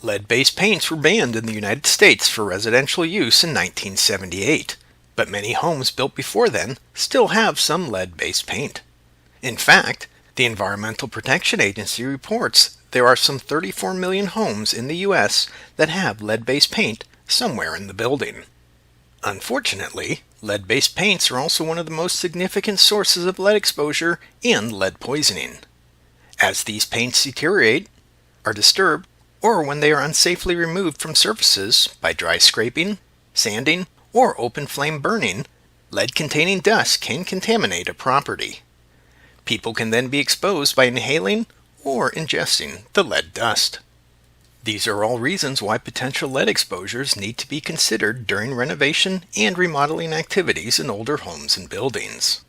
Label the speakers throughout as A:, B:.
A: Lead-based paints were banned in the United States for residential use in 1978, but many homes built before then still have some lead-based paint. In fact, the Environmental Protection Agency reports there are some 34 million homes in the U.S. that have lead-based paint somewhere in the building. Unfortunately, lead-based paints are also one of the most significant sources of lead exposure and lead poisoning. As these paints deteriorate, are disturbed, or when they are unsafely removed from surfaces by dry scraping, sanding, or open flame burning, lead-containing dust can contaminate a property. People can then be exposed by inhaling or ingesting the lead dust. These are all reasons why potential lead exposures need to be considered during renovation and remodeling activities in older homes and buildings.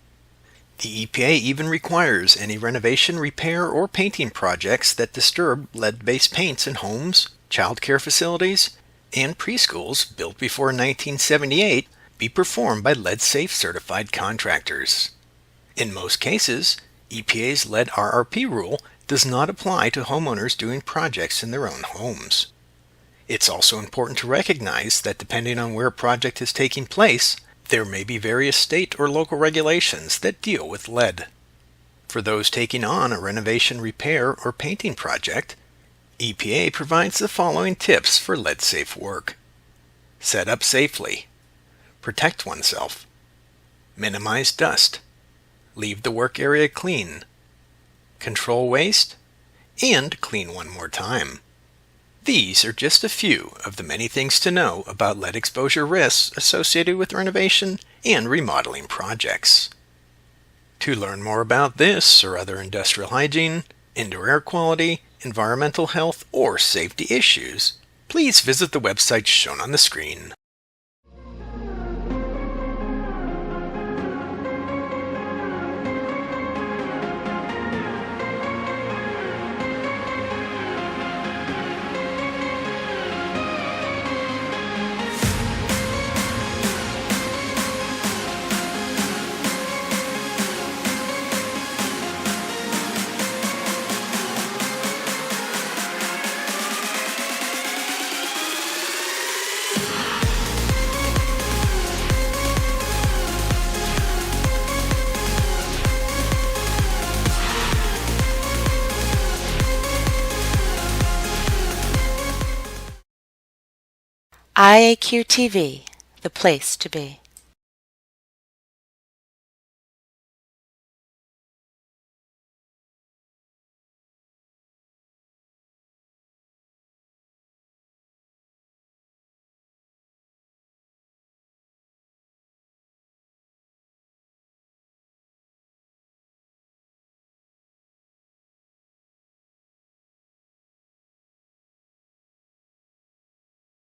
A: The EPA even requires any renovation, repair, or painting projects that disturb lead-based paints in homes, child care facilities, and preschools built before 1978 be performed by lead-safe certified contractors. In most cases, EPA's lead RRP rule does not apply to homeowners doing projects in their own homes. It's also important to recognize that depending on where a project is taking place, there may be various state or local regulations that deal with lead. For those taking on a renovation, repair, or painting project, EPA provides the following tips for lead-safe work. Set up safely. Protect oneself. Minimize dust. Leave the work area clean. Control waste, and clean one more time. These are just a few of the many things to know about lead exposure risks associated with renovation and remodeling projects. To learn more about this or other industrial hygiene, indoor air quality, environmental health, or safety issues, please visit the website shown on the screen.
B: IAQ TV, the place to be.